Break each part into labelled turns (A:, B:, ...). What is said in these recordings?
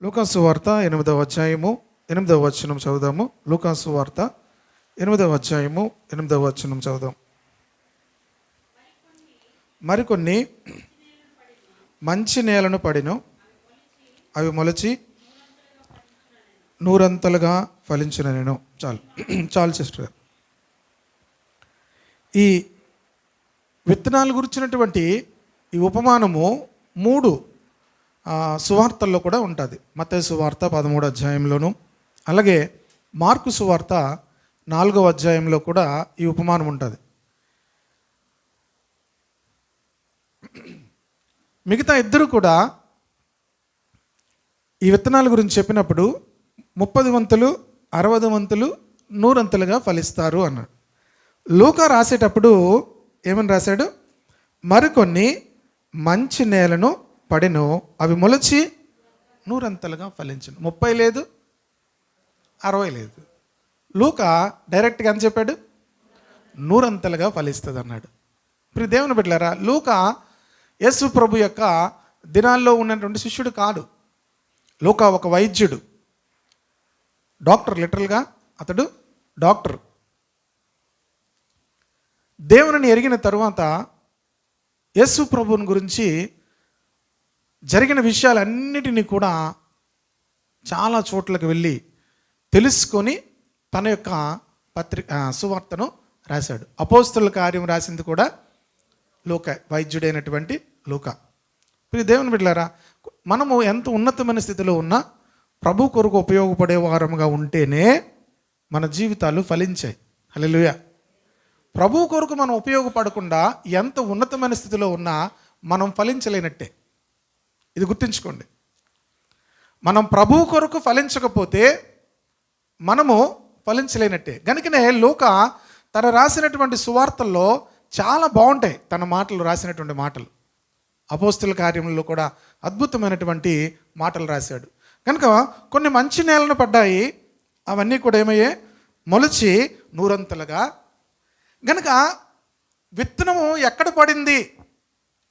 A: లూకాసు వార్త 8వ అధ్యాయము 8వ వచనం చదువుదాము. లూకాసు వార్త 8వ అధ్యాయము 8వ వచనం చదువుదాం. మరికొన్ని మంచి నేలను పడిను, అవి మొలచి నూరంతలుగా ఫలించిన నేను. చాలు సిస్టర్. ఈ విత్తనాలు గురించినటువంటి ఈ ఉపమానము 3 సువార్తల్లో కూడా ఉంటుంది. మత్తయి సువార్త 13వ అధ్యాయంలోను, అలాగే మార్కు సువార్త 4వ అధ్యాయంలో కూడా ఈ ఉపమానం ఉంటుంది. మిగతా ఇద్దరు కూడా ఈ విత్తనాల గురించి చెప్పినప్పుడు 30 వంతులు 60 వంతులు 100 వంతులుగా ఫలిస్తారు అన్నాడు. లూకా రాసేటప్పుడు ఏమని రాశాడు? మరికొన్ని మంచి నేలను పడిను, అవి మొలచి 100 వంతులుగా ఫలించను. 30 లేదు, 60 లేదు. లూకా డైరెక్ట్గా అని చెప్పాడు, 100 వంతులుగా ఫలిస్తుంది అన్నాడు. ఇప్పుడు దేవుని బిడ్డలారా, లూకా యేసు ప్రభు యొక్క దినాల్లో ఉన్నటువంటి శిష్యుడు కాదు. లూకా ఒక వైద్యుడు, డాక్టర్. లిటరల్గా అతడు డాక్టర్. దేవుని ఎరిగిన తరువాత యేసు ప్రభువుని గురించి జరిగిన విషయాలన్నిటినీ కూడా చాలా చోట్లకు వెళ్ళి తెలుసుకొని తన యొక్క సువార్తను రాశాడు. అపోస్తలుల కార్యం రాసింది కూడా లూకా, వైద్యుడైనటువంటి లూకా. ఇప్పుడు దేవుని బిడ్డలారా, మనము ఎంత ఉన్నతమైన స్థితిలో ఉన్నా ప్రభు కొరకు ఉపయోగపడే వారముగా ఉంటేనే మన జీవితాలు ఫలించాయి. హల్లెలూయా. ప్రభు కొరకు మనం ఉపయోగపడకుండా ఎంత ఉన్నతమైన స్థితిలో ఉన్నా మనం ఫలించలేనట్టే. ఇది గుర్తుంచుకోండి. మనం ప్రభు కొరకు ఫలించకపోతే మనము ఫలించలేనట్టే. కనుకనే లూకా తన రాసినటువంటి సువార్తల్లో చాలా బాగుంటాయి తన మాటలు, రాసినటువంటి మాటలు. అపోస్తలుల కార్యములలో కూడా అద్భుతమైనటువంటి మాటలు రాశాడు. కనుక కొన్ని మంచి నేలను పడ్డాయి, అవన్నీ కూడా ఏమయ్యాయి? మొలిచి 100 వంతులుగా. కనుక విత్తనము ఎక్కడ పడింది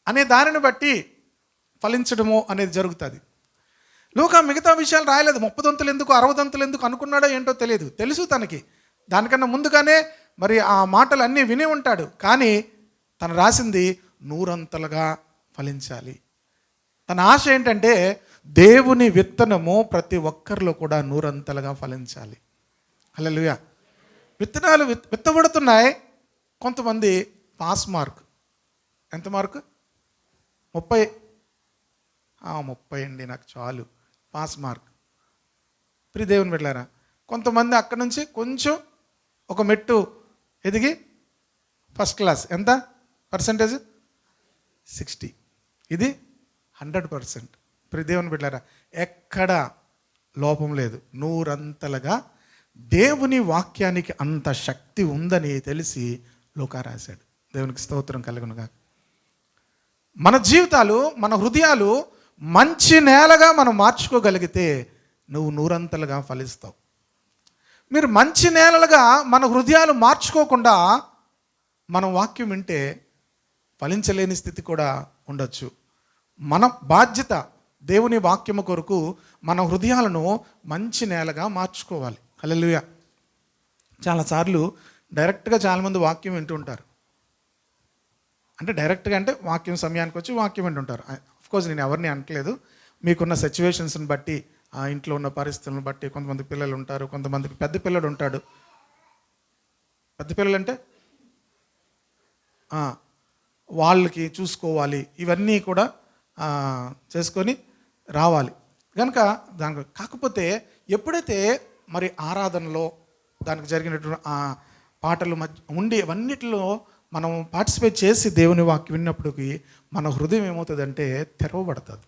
A: అనే దానిని బట్టి ఫలించడము అనేది జరుగుతుంది. లూకా మిగతా విషయాలు రాయలేదు. 30 వంతులు ఎందుకు, 60 వంతులు ఎందుకు అనుకున్నాడో ఏంటో తెలియదు. తెలుసు తనకి, దానికన్నా ముందుగానే మరి ఆ మాటలు అన్నీ విని ఉంటాడు. కానీ తను రాసింది 100 వంతులుగా ఫలించాలి. తన ఆశ ఏంటంటే దేవుని విత్తనము ప్రతి ఒక్కరిలో కూడా 100 వంతులుగా ఫలించాలి. హల్లెలూయా. విత్తనాలు విత్తబడుతున్నాయి. కొంతమంది పాస్ మార్క్, ఎంత మార్కు? 30 అండి, నాకు చాలు పాస్ మార్క్. ప్రియ దేవుని బిడ్డలారా, కొంతమంది అక్కడి నుంచి కొంచెం ఒక మెట్టు ఎదిగి ఫస్ట్ క్లాస్. ఎంత పర్సెంటేజ్? 60. ఇది 100%. ప్రియ దేవుని బిడ్డలారా, ఎక్కడ లోపం లేదు. 100 వంతులుగా దేవుని వాక్యానికి అంత శక్తి ఉందని తెలిసి లూకా రాశాడు. దేవునికి స్తోత్రం కలుగునుగా. మన జీవితాలు, మన హృదయాలు మంచి నేలగా మనం మార్చుకోగలిగితే నువ్వు 100 వంతులుగా ఫలిస్తావు. మీరు మంచి నేలలుగా మన హృదయాలు మార్చుకోకుండా మనం వాక్యం వింటే ఫలించలేని స్థితి కూడా ఉండొచ్చు. మన బాధ్యత దేవుని వాక్యము కొరకు మన హృదయాలను మంచి నేలగా మార్చుకోవాలి. హల్లెలూయా. చాలాసార్లు డైరెక్ట్గా చాలామంది వాక్యం వింటూ ఉంటారు. అంటే డైరెక్ట్గా అంటే వాక్యం సమయానికి వచ్చి వాక్యం వింటుంటారు. అఫ్కోర్స్ నేను ఎవరిని అనట్లేదు. మీకున్న సిచ్యువేషన్స్ని బట్టి, ఆ ఇంట్లో ఉన్న పరిస్థితులను బట్టి కొంతమంది పిల్లలు ఉంటారు, కొంతమందికి పెద్ద పిల్లడు ఉంటాడు. పెద్ద పిల్లలు అంటే వాళ్ళకి చూసుకోవాలి, ఇవన్నీ కూడా చేసుకొని రావాలి. కనుక దానికి కాకపోతే ఎప్పుడైతే మరి ఆరాధనలో దానికి జరిగినటువంటి పాటలు ఉండి అవన్నిటిలో మనం పార్టిసిపేట్ చేసి దేవుని వాక్యం విన్నప్పటికీ మన హృదయం ఏమవుతుందంటే తెరవబడుతుంది.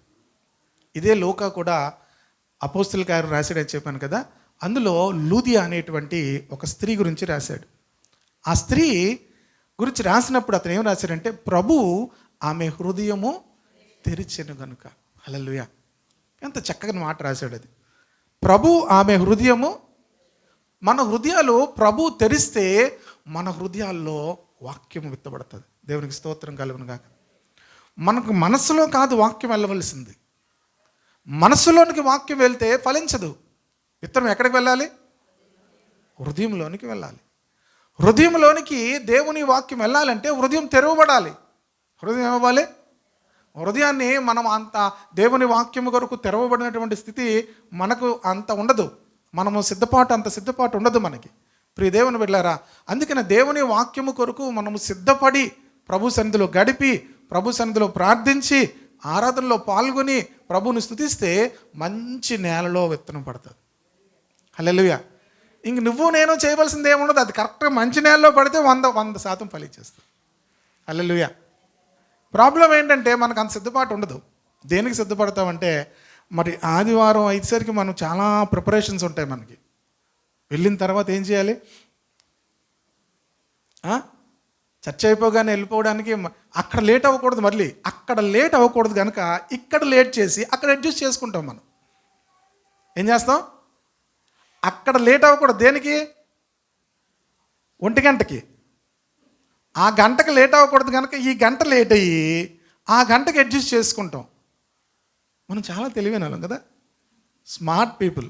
A: ఇదే లూకా కూడా అపోస్తలుల కార్యం రాశాడని చెప్పాను కదా. అందులో లూదియా అనేటువంటి ఒక స్త్రీ గురించి రాశాడు. ఆ స్త్రీ గురించి రాసినప్పుడు అతను ఏం రాశాడంటే, ప్రభు ఆమె హృదయము తెరిచెను గనుక. హల్లెలూయా. ఎంత చక్కగా మాట రాశాడు అది. ప్రభు ఆమె హృదయము. మన హృదయాలు ప్రభు తెరిస్తే మన హృదయాల్లో వాక్యం విత్తబడుతుంది. దేవునికి స్తోత్రం కలుగును గాక. మనకు మనసులో కాదు వాక్యం వెళ్ళవలసింది, మనసులోనికి వాక్యం వెళ్తే ఫలించదు. విత్తనం ఎక్కడికి వెళ్ళాలి? హృదయంలోనికి వెళ్ళాలి. హృదయంలోనికి దేవుని వాక్యం వెళ్ళాలంటే హృదయం తెరవబడాలి. హృదయం ఏమవ్వాలి? హృదయాన్ని మనం అంత దేవుని వాక్యము కొరకు తెరవబడినటువంటి స్థితి మనకు అంత ఉండదు. మనము అంత సిద్ధపాటు ఉండదు మనకి. ప్రియ దేవుని బిడ్డలారా, అందుకని దేవుని వాక్యము కొరకు మనము సిద్ధపడి ప్రభు సన్నిధిలో గడిపి ప్రభు సన్నిధిలో ప్రార్థించి ఆరాధనలో పాల్గొని ప్రభువుని స్తుతిస్తే మంచి నేలలో విత్తనం పడుతుంది. హల్లెలూయా. ఇంక నువ్వు నేను చేయవలసింది ఏముండదు. అది కరెక్ట్గా మంచి నేలలో పడితే 100% ఫలించేస్తుంది. హల్లెలూయా. ప్రాబ్లం ఏంటంటే మనకు అంత సిద్ధపాటు ఉండదు. దేనికి సిద్ధపడతామంటే, మరి ఆదివారం అయ్యేసరికి మనం చాలా ప్రిపరేషన్స్ ఉంటాయి మనకి. వెళ్ళిన తర్వాత ఏం చేయాలి? చర్చ అయిపోగానే వెళ్ళిపోవడానికి అక్కడ లేట్ అవ్వకూడదు. మళ్ళీ అక్కడ లేట్ అవ్వకూడదు కనుక ఇక్కడ లేట్ చేసి అక్కడ అడ్జస్ట్ చేసుకుంటాం. మనం ఏం చేస్తాం? అక్కడ లేట్ అవ్వకూడదు. దేనికి? 1 గంటకి. ఆ గంటకు లేట్ అవ్వకూడదు కనుక ఈ గంట లేట్ అయ్యి ఆ గంటకి అడ్జస్ట్ చేసుకుంటాం. మనం చాలా తెలివైన వాళ్ళం కదా, స్మార్ట్ పీపుల్.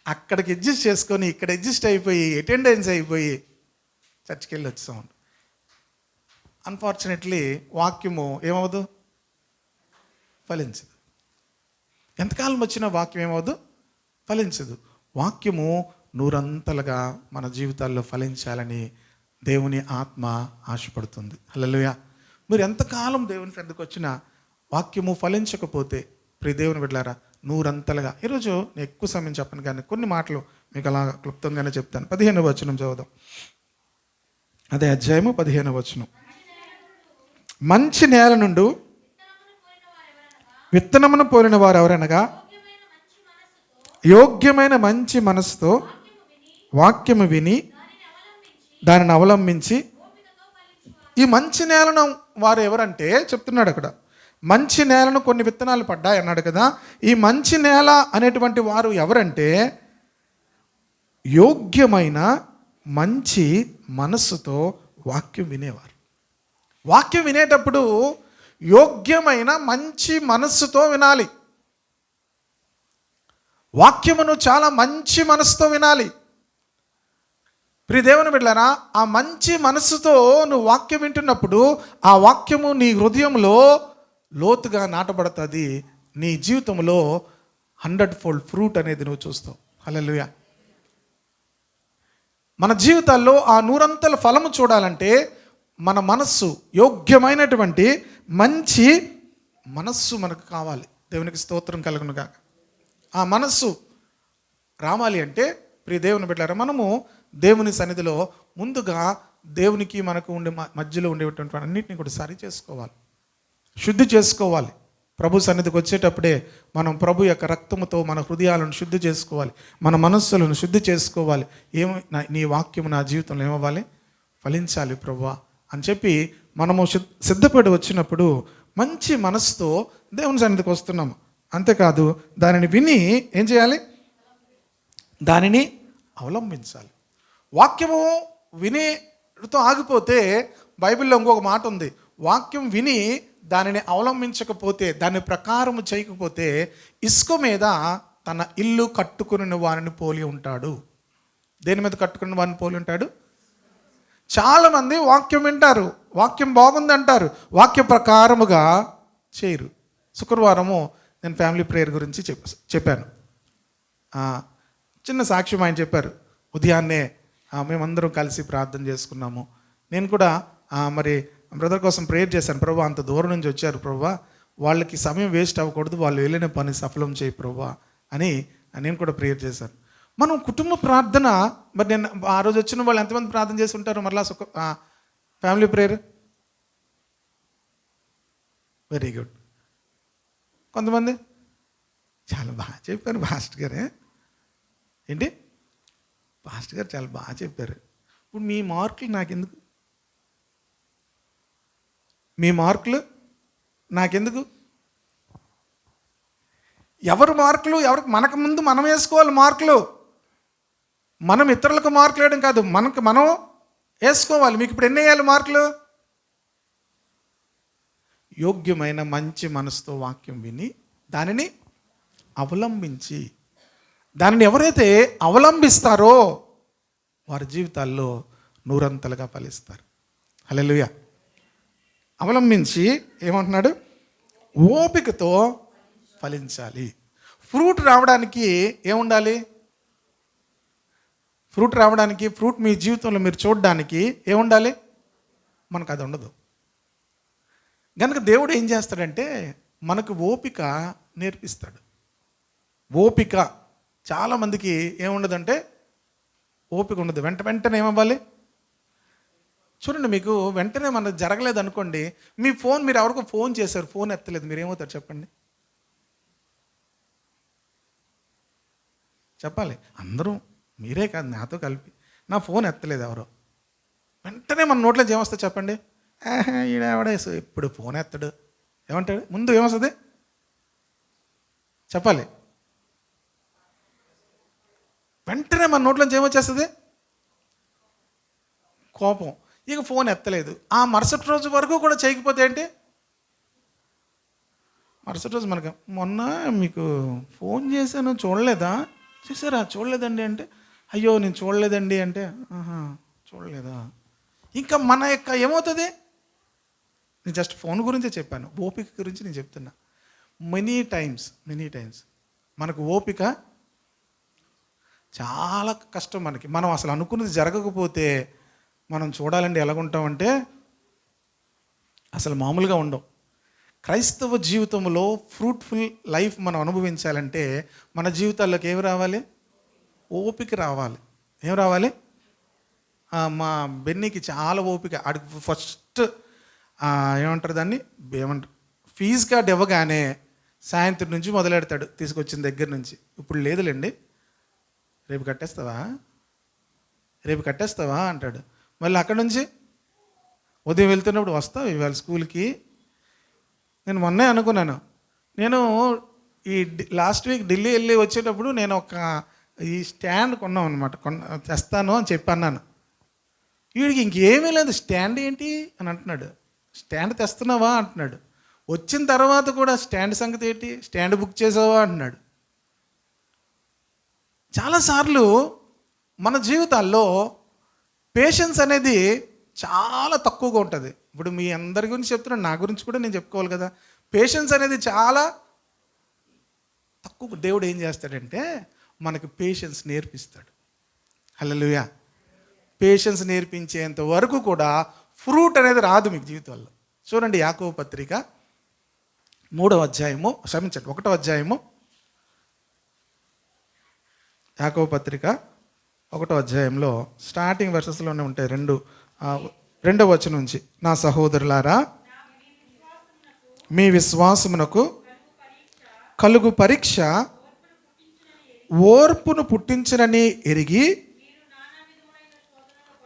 A: అక్కడికి అడ్జస్ట్ చేసుకొని ఇక్కడ అడ్జస్ట్ అయిపోయి అటెండెన్స్ అయిపోయి చర్చికి వెళ్ళి వచ్చాం. అన్ఫార్చునేట్లీ వాక్యము ఏమవదు? ఫలించదు. ఎంతకాలం వచ్చినా వాక్యం ఏమవదు? ఫలించదు. వాక్యము నూరంతలుగా మన జీవితాల్లో ఫలించాలని దేవుని ఆత్మ ఆశపడుతుంది. హల్లెలూయా. మీరు ఎంతకాలం దేవుని సన్నిధికి వచ్చినా వాక్యము ఫలించకపోతే ప్రియ దేవుని బిడ్డలారా, నూరంతలుగా. ఈరోజు నేను ఎక్కువ సమయం చెప్పను కానీ కొన్ని మాటలు మీకు అలా క్లుప్తంగానే చెప్తాను. 15వ వచనం చదువుదాం. అదే అధ్యాయము 15వ వచనం. మంచి నేల నుండి విత్తనమును పోలిన వారు ఎవరనగా యోగ్యమైన మంచి మనసుతో వాక్యము విని దానిని అవలంబించి. ఈ మంచి నేలను వారు ఎవరంటే చెప్తున్నాడు అక్కడ, మంచి నేలను కొన్ని విత్తనాలు పడ్డాయి అన్నాడు కదా. ఈ మంచి నేల అనేటువంటి వారు ఎవరంటే యోగ్యమైన మంచి మనస్సుతో వాక్యం వినేవారు. వాక్యం వినేటప్పుడు యోగ్యమైన మంచి మనస్సుతో వినాలి. వాక్యమును చాలా మంచి మనసుతో వినాలి. ప్రియ దేవుని బిడ్డలారా, ఆ మంచి మనస్సుతో నువ్వు వాక్యం వింటున్నప్పుడు ఆ వాక్యము నీ హృదయంలో లోతుగా నాటబడుతుంది. నీ జీవితంలో 100-fold ఫ్రూట్ అనేది నువ్వు చూస్తావు. హల్లెలూయా. మన జీవితాల్లో ఆ 100 ఫలము చూడాలంటే మన మనస్సు యోగ్యమైనటువంటి మంచి మనస్సు మనకు కావాలి. దేవునికి స్తోత్రం కలుగును గాక. ఆ మనస్సు రావాలి అంటే ప్రియ దేవుని బిడ్డలారా, మనము దేవుని సన్నిధిలో ముందుగా దేవునికి మనకు ఉండే మధ్యలో ఉండేటువంటి అన్నింటినీ కూడా సరి చేసుకోవాలి, శుద్ధి చేసుకోవాలి. ప్రభు సన్నిధికి వచ్చేటప్పుడే మనం ప్రభు యొక్క రక్తముతో మన హృదయాలను శుద్ధి చేసుకోవాలి, మన మనస్సులను శుద్ధి చేసుకోవాలి. నీ వాక్యము నా జీవితంలో ఏమవ్వాలి? ఫలించాలి ప్రభువా అని చెప్పి మనము సిద్ధపడి వచ్చినప్పుడు మంచి మనసుతో దేవుని సన్నిధికి వస్తున్నాము. అంతేకాదు, దానిని విని ఏం చేయాలి? దానిని అవలంబించాలి. వాక్యము వినేతో ఆగిపోతే బైబిల్లో ఇంకొక మాట ఉంది, వాక్యం విని దానిని అవలంబించకపోతే, దాని ప్రకారము చేయకపోతే ఇసుక మీద తన ఇల్లు కట్టుకుని వారిని పోలి ఉంటాడు. దేని మీద కట్టుకుని వారిని పోలి ఉంటాడు? చాలామంది వాక్యం వింటారు, వాక్యం బాగుందంటారు, వాక్య ప్రకారముగా చేయరు. శుక్రవారము నేను ఫ్యామిలీ ప్రేయర్ గురించి చెప్పాను. చిన్న సాక్ష్యం ఆయన చెప్పారు. ఉదయాన్నే మేమందరం కలిసి ప్రార్థన చేసుకున్నాము. నేను కూడా మరి బ్రదర్ కోసం ప్రేయర్ చేశాను. ప్రభు, అంత దూరం నుంచి వచ్చారు ప్రభు, వాళ్ళకి సమయం వేస్ట్ అవ్వకూడదు, వాళ్ళు వెళ్ళిన పని సఫలం చేయి ప్రభు అని నేను కూడా ప్రేయర్ చేశాను. మనం కుటుంబ ప్రార్థన, మరి నేను ఆ రోజు వచ్చిన వాళ్ళు ఎంతమంది ప్రార్థన చేసి ఉంటారు? మరలా ఫ్యామిలీ ప్రేయర్ వెరీ గుడ్. కొంతమంది చాలా బాగా చెప్పారు పాస్టర్ గారే. ఏంటి పాస్టర్ గారు చాలా బాగా చెప్పారు. ఇప్పుడు మీ మార్కులు నాకెందుకు? మీ మార్కులు నాకెందుకు? ఎవరు మార్కులు ఎవరికి? మనకు ముందు మనం వేసుకోవాలి మార్కులు. మనం ఇతరులకు మార్కులు వేయడం కాదు, మనకు మనం వేసుకోవాలి. మీకు ఇప్పుడు ఎన్ని వేయాలి మార్కులు? యోగ్యమైన మంచి మనసుతో వాక్యం విని దానిని అవలంబించి, దానిని ఎవరైతే అవలంబిస్తారో వారి జీవితాల్లో నూరంతలుగా ఫలిస్తారు. హల్లెలూయా. అవలంబించి ఏమంటున్నాడు? ఓపికతో ఫలించాలి. ఫ్రూట్ రావడానికి ఏముండాలి? ఫ్రూట్ రావడానికి, ఫ్రూట్ మీ జీవితంలో మీరు చూడడానికి ఏముండాలి? మనకు అది ఉండదు. కనుక దేవుడు ఏం చేస్తాడంటే మనకు ఓపిక నేర్పిస్తాడు. ఓపిక చాలామందికి ఏముండదంటే ఓపిక ఉండదు. వెంటనే ఏమవ్వాలి? చూడండి, మీకు వెంటనే మనకు జరగలేదు అనుకోండి, మీ ఫోన్, మీరు ఎవరికో ఫోన్ చేశారు, ఫోన్ ఎత్తలేదు, మీరు ఏమవుతారు చెప్పండి? చెప్పాలి అందరూ, మీరే కాదు నాతో కలిపి. నా ఫోన్ ఎత్తలేదు ఎవరో, వెంటనే మన నోట్లో ఏమొస్తుంది చెప్పండి? ఈడేవాడేసు ఇప్పుడు ఫోన్ ఎత్తడు ఏమంటాడు? ముందు ఏమొస్తుంది చెప్పాలి? వెంటనే మన నోట్లోంచి ఏమొచ్చేస్తుంది? కోపం. ఇక ఫోన్ ఎత్తలేదు, ఆ మరుసటి రోజు వరకు కూడా చేయకపోతే ఏంటి? మరుసటి రోజు మనకు, మొన్న మీకు ఫోన్ చేశాను చూడలేదా? చేశారా? చూడలేదండి అంటే, అయ్యో నేను చూడలేదండి అంటే, ఆహా చూడలేదా? ఇంకా మన యొక్క ఏమవుతుంది? నేను జస్ట్ ఫోన్ గురించే చెప్పాను, ఓపిక గురించి నేను చెప్తున్నా. మెనీ టైమ్స్ మనకు ఓపిక చాలా కష్టం మనకి. మనం అసలు అనుకున్నది జరగకపోతే మనం చూడాలండి ఎలాగుంటామంటే అసలు మామూలుగా ఉండం. క్రైస్తవ జీవితంలో ఫ్రూట్ఫుల్ లైఫ్ మనం అనుభవించాలంటే మన జీవితాల్లోకి ఏమి రావాలి? ఓపిక రావాలి. ఏం రావాలి? మా బెన్నీకి చాలా ఓపిక. ఆడికి ఫస్ట్ ఏమంటారు దాన్ని, ఏమంటారు, ఫీజు కార్డు ఇవ్వగానే సాయంత్రం నుంచి మొదలెడతాడు తీసుకొచ్చిన దగ్గర నుంచి. ఇప్పుడు లేదులేండి, రేపు కట్టేస్తావా అంటాడు. మళ్ళీ అక్కడి నుంచి ఉదయం వెళ్తున్నప్పుడు, వస్తావు ఇవాళ స్కూల్కి? నేను మొన్నే అనుకున్నాను, నేను ఈ లాస్ట్ వీక్ ఢిల్లీ వెళ్ళి వచ్చేటప్పుడు నేను ఈ స్టాండ్ కొన్నాం అనమాట, తెస్తాను అని చెప్పి అన్నాను. వీడికి ఇంకేమీ లేదు, స్టాండ్ ఏంటి అని అంటున్నాడు. స్టాండ్ తెస్తున్నావా అంటున్నాడు. వచ్చిన తర్వాత కూడా స్టాండ్ సంగతి ఏంటి, స్టాండ్ బుక్ చేసావా అంటున్నాడు. చాలాసార్లు మన జీవితాల్లో పేషెన్స్ అనేది చాలా తక్కువగా ఉంటుంది. ఇప్పుడు మీ అందరి గురించి చెప్తున్నాను, నా గురించి కూడా నేను చెప్పుకోవాలి కదా. పేషెన్స్ అనేది చాలా తక్కువ. దేవుడు ఏం చేస్తాడంటే మనకు పేషెన్స్ నేర్పిస్తాడు. హల్లెలూయా. పేషెన్స్ నేర్పించేంత వరకు కూడా ఫ్రూట్ అనేది రాదు మీకు జీవితాల్లో. చూడండి, యాకోబు పత్రిక 1వ అధ్యాయము, యాకోబు పత్రిక 1వ అధ్యాయంలో స్టార్టింగ్ వర్సెస్లోనే ఉంటాయి, 2వ వచనం నుంచి. నా సహోదరులారా, మీ విశ్వాసమునకు కలుగు పరీక్ష ఓర్పును పుట్టించునని ఎరిగి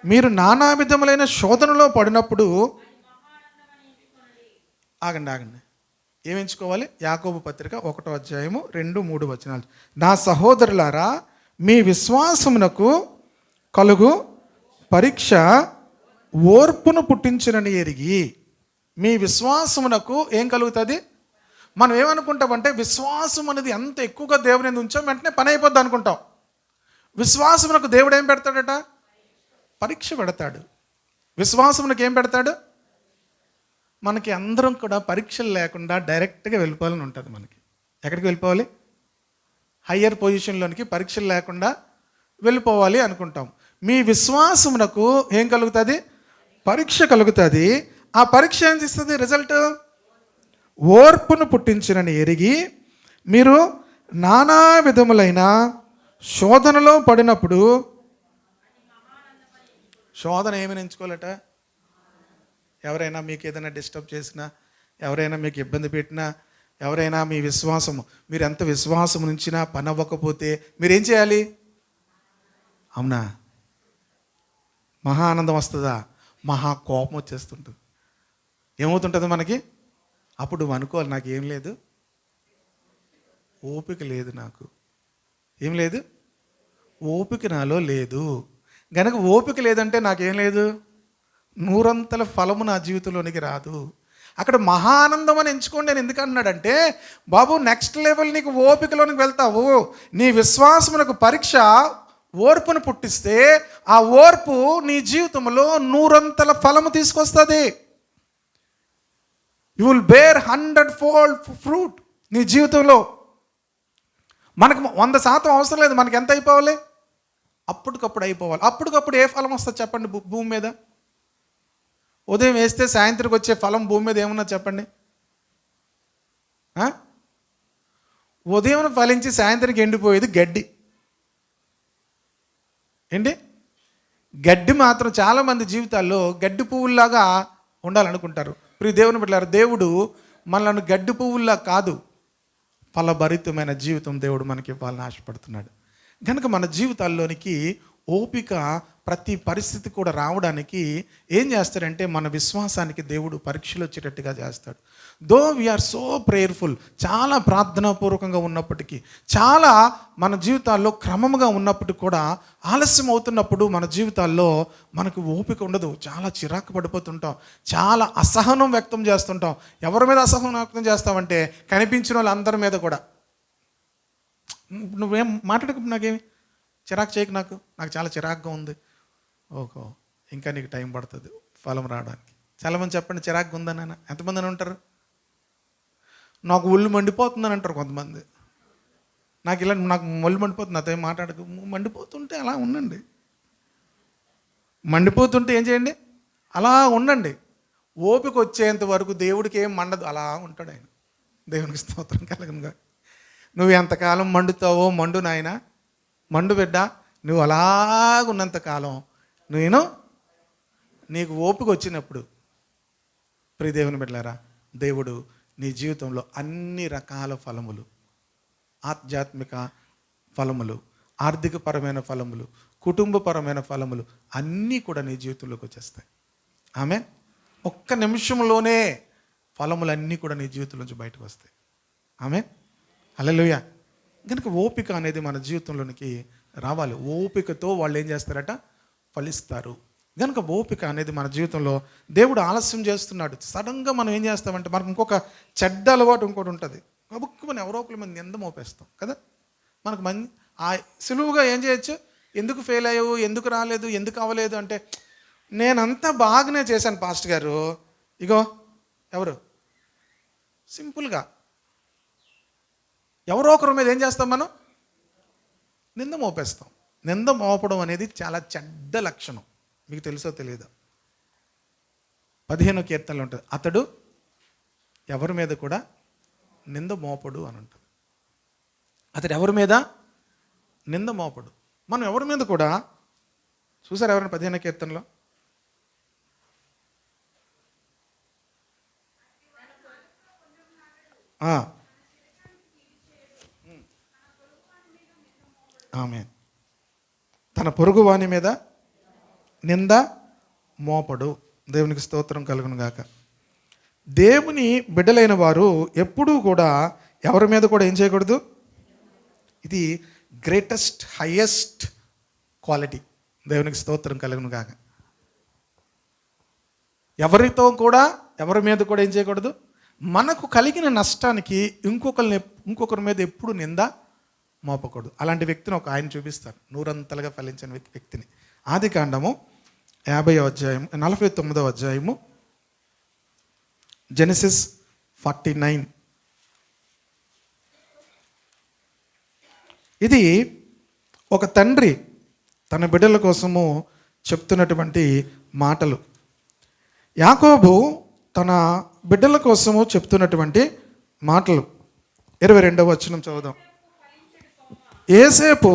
A: మీరు నానా విధములైన శోధనలో పడినప్పుడు, ఆగండి, ఏమి ఎంచుకోవాలి? యాకోబు పత్రిక 1వ అధ్యాయము 2, 3 వచనాలు. నా సహోదరులారా, మీ విశ్వాసమునకు కలుగు పరీక్ష ఓర్పును పుట్టించునని ఎరిగి. మీ విశ్వాసమునకు ఏం కలుగుతుంది? మనం ఏమనుకుంటామంటే విశ్వాసం అనేది ఎంత ఎక్కువగా దేవుని ఉంచాం వెంటనే పని అయిపోద్ది అనుకుంటాం. విశ్వాసమునకు దేవుడు ఏం పెడతాడట? పరీక్ష పెడతాడు. విశ్వాసమునకు ఏం పెడతాడు? మనకి అందరం కూడా పరీక్షలు లేకుండా డైరెక్ట్గా వెళ్ళిపోవాలని ఉంటుంది మనకి. ఎక్కడికి వెళ్ళిపోవాలి? హయ్యర్ పొజిషన్లోనికి పరీక్షలు లేకుండా వెళ్ళిపోవాలి అనుకుంటాం. మీ విశ్వాసమునకు ఏం కలుగుతుంది? పరీక్ష కలుగుతుంది. ఆ పరీక్ష ఏం చేస్తుంది? రిజల్ట్ ఓర్పును పుట్టించునని ఎరిగి మీరు నానా విధములైన శోధనలో పడినప్పుడు, శోధన ఏమని ఎంచుకోవాలట? ఎవరైనా మీకు ఏదైనా డిస్టర్బ్ చేసినా, ఎవరైనా మీకు ఇబ్బంది పెట్టినా, ఎవరైనా మీ విశ్వాసము, మీరు ఎంత విశ్వాసం ఉంచినా పని అవ్వకపోతే మీరేం చేయాలి? అవునా? మహా ఆనందం వస్తుందా? మహా కోపం వచ్చేస్తుంటుంది. ఏమవుతుంటుంది మనకి? అప్పుడు అనుకోవాలి, నాకు ఏం లేదు, ఓపిక లేదు, నాకు ఏం లేదు, ఓపిక నాలో లేదు. గనక ఓపిక లేదంటే నాకేం లేదు, నూరంతల ఫలము నా జీవితంలోనికి రాదు. అక్కడ మహానందం అని ఎంచుకోండి అని ఎందుకు అన్నాడంటే, బాబు నెక్స్ట్ లెవెల్ నీకు ఓపికలోనికి వెళ్తావు. నీ విశ్వాసమునకు పరీక్ష ఓర్పును పుట్టిస్తే ఆ ఓర్పు నీ జీవితంలో 100 ఫలము తీసుకొస్తుంది. You will bear 100-fold fruit నీ జీవితంలో. మనకు 100% అవసరం లేదు. మనకి ఎంత అయిపోవాలి? అప్పటికప్పుడు అయిపోవాలి. అప్పటికప్పుడు ఏ ఫలం వస్తుంది చెప్పండి భూమి మీద? ఉదయం వేస్తే సాయంత్రం వచ్చే ఫలం భూమి మీద ఏమన్నా చెప్పండి? ఉదయం ఫలించి సాయంత్రానికి ఎండిపోయేది గడ్డి. ఏంటి? గడ్డి మాత్రం చాలామంది జీవితాల్లో గడ్డి పువ్వుల్లాగా ఉండాలనుకుంటారు. ప్రియ దేవుని బిడ్డలారా, దేవుడు మనల్ని గడ్డి పువ్వుల్లా కాదు, ఫలభరితమైన జీవితం దేవుడు మనకి ఇవ్వాలని ఆశపడుతున్నాడు. కనుక మన జీవితాల్లోనికి ఓపిక ప్రతి పరిస్థితి కూడా రావడానికి ఏం చేస్తాడంటే మన విశ్వాసానికి దేవుడు పరీక్షలు వచ్చేటట్టుగా చేస్తాడు. దో వీఆర్ సో ప్రేయర్ఫుల్, చాలా ప్రార్థనాపూర్వకంగా ఉన్నప్పటికీ, చాలా మన జీవితాల్లో క్రమముగా ఉన్నప్పటికీ కూడా ఆలస్యం అవుతున్నప్పుడు మన జీవితాల్లో మనకు ఓపిక ఉండదు. చాలా చిరాకు పడిపోతుంటాం, చాలా అసహనం వ్యక్తం చేస్తుంటాం. ఎవరి మీద అసహనం వ్యక్తం చేస్తామంటే కనిపించిన వాళ్ళందరి మీద కూడా. నువ్వేం మాట్లాడకు, నాకేమి చిరాకు చేయకు, నాకు చాలా చిరాకుగా ఉంది. ఓహో, ఇంకా నీకు టైం పడుతుంది ఫలం రావడానికి. చాలామంది చెప్పండి, చిరాకుగా ఉందని. ఎంతమంది అని ఉంటారు? నాకు ఒళ్ళు మండిపోతుందని అంటారు కొంతమంది. నాకు ఒళ్ళు మండిపోతుంది, నాతో ఏం మాట్లాడకు. మండిపోతుంటే అలా ఉండండి. మండిపోతుంటే ఏం చేయండి? అలా ఉండండి. ఓపిక వచ్చేంత వరకు దేవుడికి ఏం మండదు, అలా ఉంటాడు ఆయన. దేవునికి స్తోత్రం కలుగునుగా. నువ్వు ఎంతకాలం మండుతావో మండు నాయన, మండు బిడ్డ. నువ్వు అలాగున్నంతకాలం నీకు ఓపిక వచ్చినప్పుడు, ప్రియ దేవుని బిడ్డలారా, దేవుడు నీ జీవితంలో అన్ని రకాల ఫలములు, ఆధ్యాత్మిక ఫలములు, ఆర్థికపరమైన ఫలములు, కుటుంబపరమైన ఫలములు అన్నీ కూడా నీ జీవితంలోకి వచ్చేస్తాయి. ఆమెన్. ఒక్క నిమిషంలోనే ఫలములన్నీ కూడా నీ జీవితం నుంచి బయటకు వస్తాయి. ఆమెన్. హల్లెలూయా. కనుక ఓపిక అనేది మన జీవితంలోనికి రావాలి. ఓపికతో వాళ్ళు ఏం చేస్తారట? ఫలిస్తారు. కనుక ఓపిక అనేది మన జీవితంలో దేవుడు ఆలస్యం చేస్తున్నాడు. సడన్గా మనం ఏం చేస్తామంటే, మనకు ఇంకొక చెడ్డ అలవాటు ఇంకోటి ఉంటుంది. గబుక్కుమని ఎవరో ఒకరి మీద నింద మోపేస్తాం కదా. మనకు సులువుగా ఏం చేయొచ్చు? ఎందుకు ఫెయిల్ అయ్యావు, ఎందుకు రాలేదు, ఎందుకు అవ్వలేదు అంటే, నేనంతా బాగానే చేశాను పాస్టర్ గారు. ఇగో ఎవరు? సింపుల్గా ఎవరో ఒకరి మీద ఏం చేస్తాం? మనం నింద మోపేస్తాం. నింద మోపడం అనేది చాలా చెడ్డ లక్షణం. మీకు తెలుసో తెలియదో? 15వ కీర్తనలో ఉంటుంది, అతడు ఎవరి మీద కూడా నింద మోపడు అని ఉంటుంది. అతడు ఎవరి మీద నింద మోపడు. మనం ఎవరి మీద కూడా చూసారు ఎవరైనా 15వ కీర్తనలో? ఆమె తన పొరుగు వాని మీద నింద మోపడు. దేవునికి స్తోత్రం కలుగును గాక. దేవుని బిడ్డలైన వారు ఎప్పుడూ కూడా ఎవరి మీద కూడా ఏం చేయకూడదు? ఇది గ్రేటెస్ట్ హైయెస్ట్ క్వాలిటీ. దేవునికి స్తోత్రం కలుగును గాక. ఎవరి మీద కూడా ఏం చేయకూడదు? మనకు కలిగిన నష్టానికి ఇంకొకరి మీద ఎప్పుడు నింద మోపకూడదు. అలాంటి వ్యక్తిని ఒక ఆయన చూపిస్తారు, 100 ఫలించిన వ్యక్తిని. ఆదికాండము 50వ అధ్యాయం 49వ అధ్యాయము, జెనసిస్ 49. ఇది ఒక తండ్రి తన బిడ్డల కోసము చెప్తున్నటువంటి మాటలు. యాకోబు తన బిడ్డల కోసము చెప్తున్నటువంటి మాటలు. 22వ వచనం చదువుదాం. యోసేపు